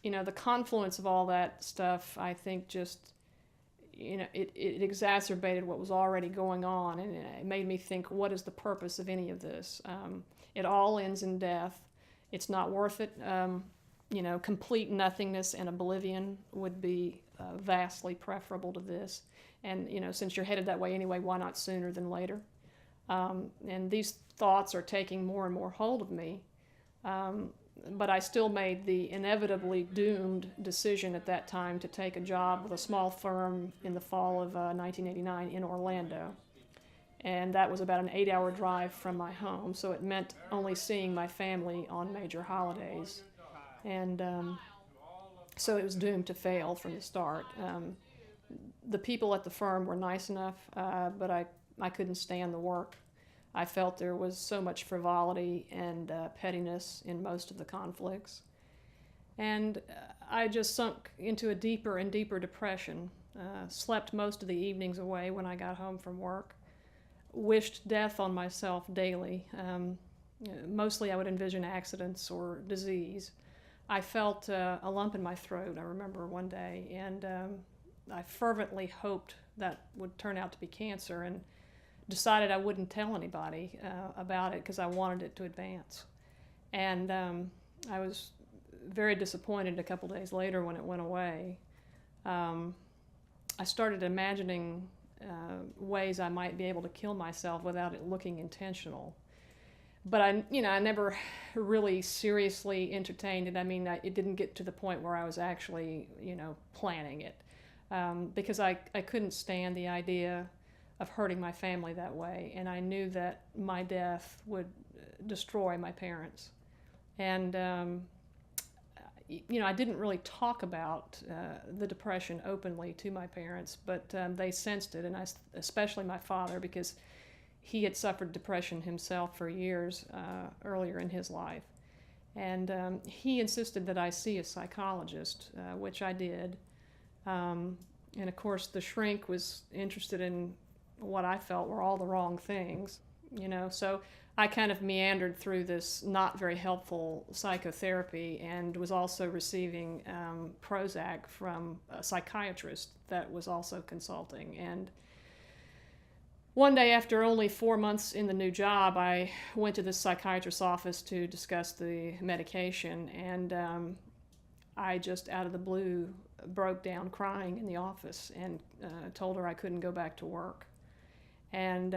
the confluence of all that stuff, I think just, it exacerbated what was already going on, and it made me think, what is the purpose of any of this? It all ends in death. It's not worth it. Complete nothingness and oblivion would be vastly preferable to this. And, since you're headed that way anyway, why not sooner than later? And these thoughts are taking more and more hold of me. But I still made the inevitably doomed decision at that time to take a job with a small firm in the fall of 1989 in Orlando. And that was about an 8-hour drive from my home, so it meant only seeing my family on major holidays. And so it was doomed to fail from the start. The people at the firm were nice enough, but I couldn't stand the work. I felt there was so much frivolity and pettiness in most of the conflicts. And I just sunk into a deeper and deeper depression, slept most of the evenings away when I got home from work, wished death on myself daily. Mostly I would envision accidents or disease. I felt a lump in my throat, I remember one day, and I fervently hoped that would turn out to be cancer, and decided I wouldn't tell anybody about it because I wanted it to advance. And I was very disappointed a couple days later when it went away. I started imagining ways I might be able to kill myself without it looking intentional. But I never really seriously entertained it. I mean, it didn't get to the point where I was actually, planning it, because I couldn't stand the idea of hurting my family that way, and I knew that my death would destroy my parents. And I didn't really talk about the depression openly to my parents, but they sensed it, and especially my father, because he had suffered depression himself for years earlier in his life. And he insisted that I see a psychologist, which I did. And of course, the shrink was interested in what I felt were all the wrong things, so I kind of meandered through this not very helpful psychotherapy, and was also receiving Prozac from a psychiatrist that was also consulting. And one day, after only 4 months in the new job, I went to this psychiatrist's office to discuss the medication, and I just out of the blue broke down crying in the office and told her I couldn't go back to work. And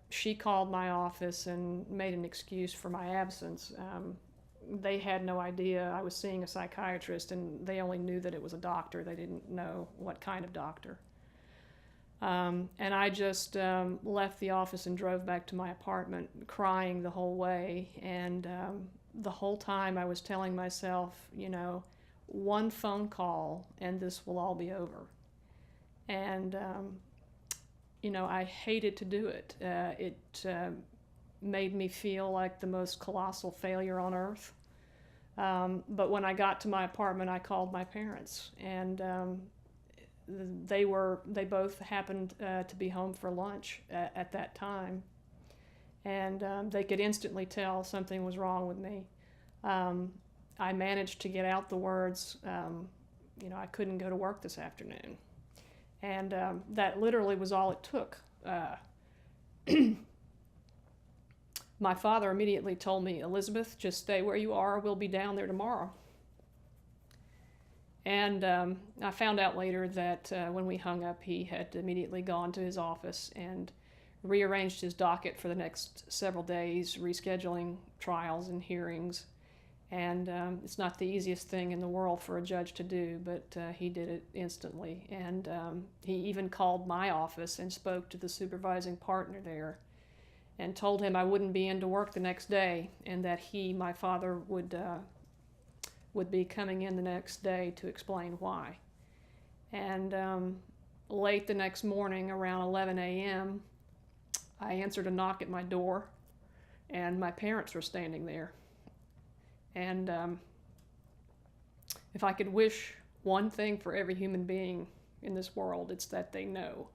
she called my office and made an excuse for my absence. They had no idea I was seeing a psychiatrist, and they only knew that it was a doctor. They didn't know what kind of doctor. And I just left the office and drove back to my apartment, crying the whole way. And the whole time I was telling myself, one phone call and this will all be over. And I hated to do it. It made me feel like the most colossal failure on earth. But when I got to my apartment, I called my parents, and they both happened to be home for lunch at that time, and they could instantly tell something was wrong with me. I managed to get out the words, I couldn't go to work this afternoon. And that literally was all it took. My father immediately told me, "Elizabeth, just stay where you are. We'll be down there tomorrow." And I found out later that when we hung up, he had immediately gone to his office and rearranged his docket for the next several days, rescheduling trials and hearings. And it's not the easiest thing in the world for a judge to do, but he did it instantly. And he even called my office and spoke to the supervising partner there and told him I wouldn't be into work the next day, and that my father, would be coming in the next day to explain why. And late the next morning, around 11 a.m., I answered a knock at my door, and my parents were standing there. And if I could wish one thing for every human being in this world, it's that they know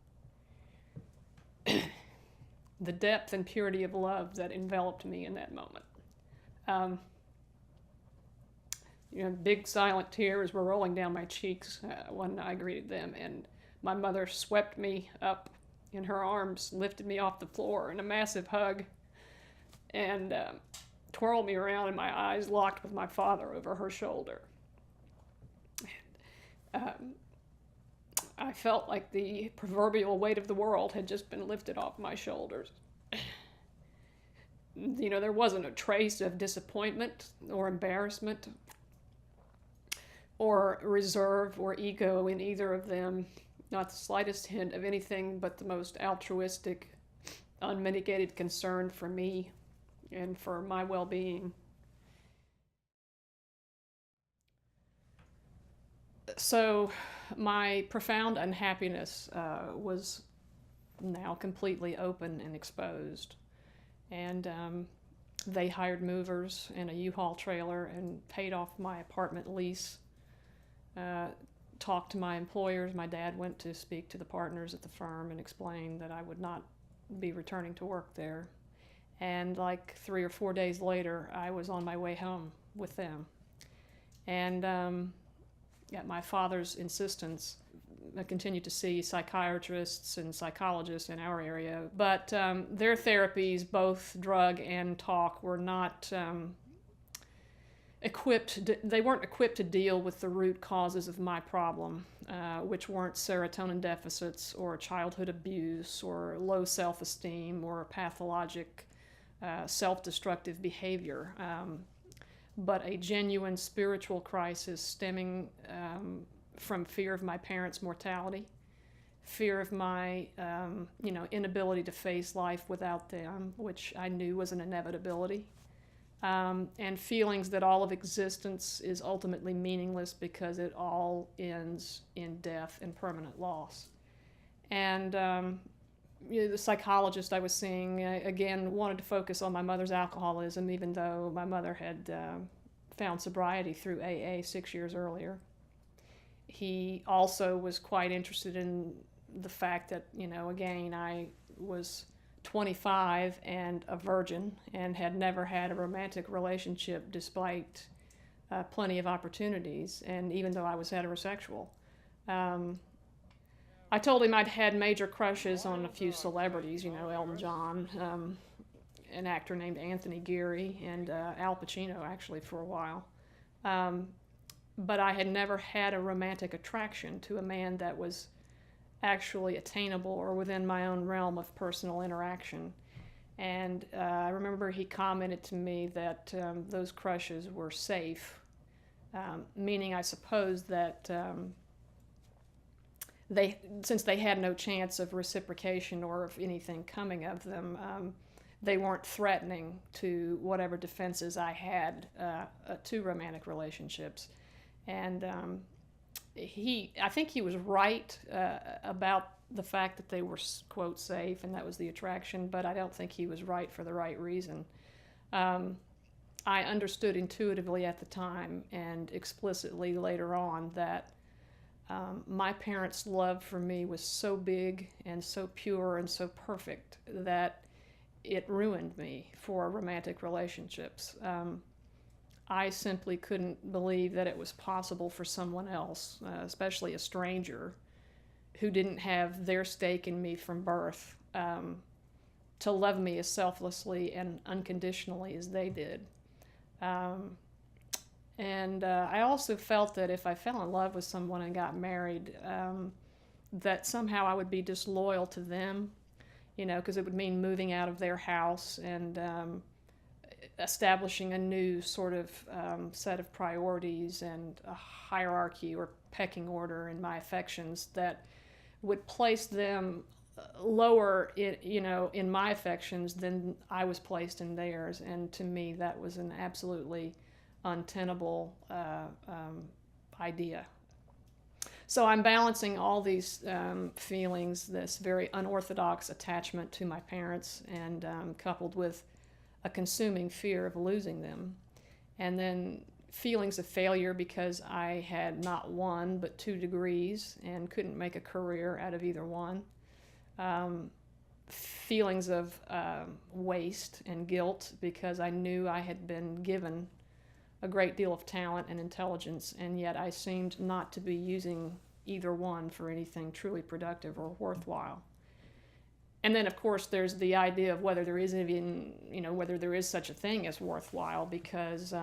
the depth and purity of love that enveloped me in that moment. Big silent tears were rolling down my cheeks when I greeted them, and my mother swept me up in her arms, lifted me off the floor in a massive hug, and twirled me around, and my eyes locked with my father over her shoulder. I felt like the proverbial weight of the world had just been lifted off my shoulders. There wasn't a trace of disappointment or embarrassment or reserve or ego in either of them, not the slightest hint of anything but the most altruistic, unmitigated concern for me and for my well-being. So my profound unhappiness was now completely open and exposed. And they hired movers and a U-Haul trailer and paid off my apartment lease. Talked to my employers. My dad went to speak to the partners at the firm and explained that I would not be returning to work there. And like 3 or 4 days later, I was on my way home with them. And at my father's insistence, I continued to see psychiatrists and psychologists in our area, but their therapies, both drug and talk, were not they weren't equipped to deal with the root causes of my problem, which weren't serotonin deficits or childhood abuse or low self-esteem or pathologic self-destructive behavior, but a genuine spiritual crisis stemming from fear of my parents' mortality, fear of my inability to face life without them, which I knew was an inevitability, and feelings that all of existence is ultimately meaningless because it all ends in death and permanent loss. And the psychologist I was seeing, again, wanted to focus on my mother's alcoholism, even though my mother had found sobriety through AA 6 years earlier. He also was quite interested in the fact that, again, I was 25 and a virgin and had never had a romantic relationship despite plenty of opportunities, and even though I was heterosexual. I told him I'd had major crushes on a few celebrities, Elton John, an actor named Anthony Geary, and Al Pacino, actually, for a while. But I had never had a romantic attraction to a man that was actually attainable or within my own realm of personal interaction. And I remember he commented to me that those crushes were safe, meaning, I suppose, that since they had no chance of reciprocation or of anything coming of them, they weren't threatening to whatever defenses I had to romantic relationships. And I think he was right about the fact that they were, quote, safe, and that was the attraction, but I don't think he was right for the right reason. I understood intuitively at the time and explicitly later on that my parents' love for me was so big and so pure and so perfect that it ruined me for romantic relationships. I simply couldn't believe that it was possible for someone else, especially a stranger, who didn't have their stake in me from birth, to love me as selflessly and unconditionally as they did. And I also felt that if I fell in love with someone and got married, that somehow I would be disloyal to them, because it would mean moving out of their house and establishing a new sort of set of priorities and a hierarchy or pecking order in my affections that would place them lower in my affections than I was placed in theirs. And to me, that was an absolutely untenable idea. So I'm balancing all these feelings, this very unorthodox attachment to my parents, and coupled with a consuming fear of losing them, and then feelings of failure because I had not 1 but 2 degrees and couldn't make a career out of either one. Feelings of waste and guilt because I knew I had been given a great deal of talent and intelligence, and yet I seemed not to be using either one for anything truly productive or worthwhile. And then, of course, there's the idea of whether there is even, whether there is such a thing as worthwhile, because,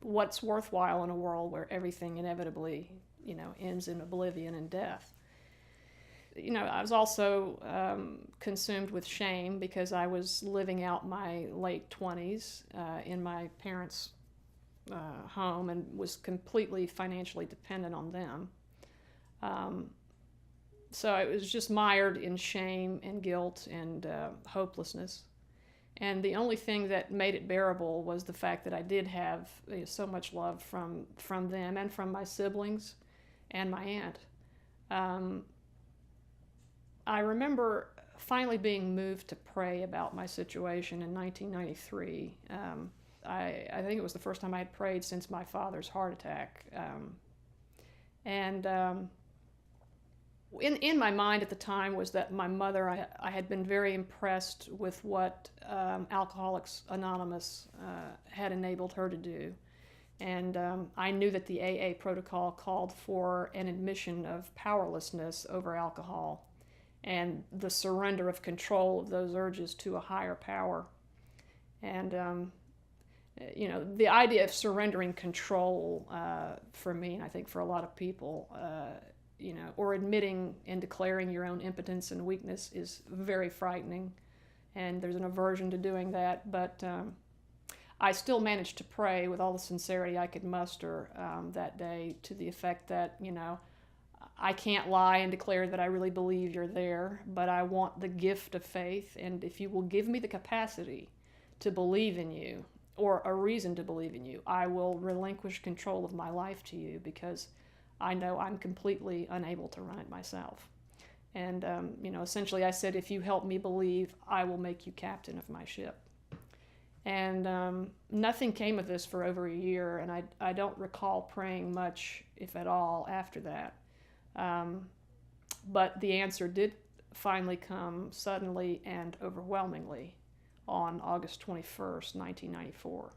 what's worthwhile in a world where everything inevitably, ends in oblivion and death? I was also consumed with shame because I was living out my late 20s in my parents' home and was completely financially dependent on them. So I was just mired in shame and guilt and hopelessness. And the only thing that made it bearable was the fact that I did have so much love from them and from my siblings and my aunt. I remember finally being moved to pray about my situation in 1993. I think it was the first time I had prayed since my father's heart attack. In my mind at the time was that my mother, I had been very impressed with what Alcoholics Anonymous had enabled her to do. And I knew that the AA protocol called for an admission of powerlessness over alcohol and the surrender of control of those urges to a higher power. And, the idea of surrendering control for me, and I think for a lot of people, or admitting and declaring your own impotence and weakness is very frightening. And there's an aversion to doing that. But I still managed to pray with all the sincerity I could muster that day, to the effect that, I can't lie and declare that I really believe you're there, but I want the gift of faith, and if you will give me the capacity to believe in you, or a reason to believe in you, I will relinquish control of my life to you, because I know I'm completely unable to run it myself. And, essentially I said, if you help me believe, I will make you captain of my ship. And nothing came of this for over a year, and I don't recall praying much, if at all, after that. But the answer did finally come suddenly and overwhelmingly on August 21st, 1994.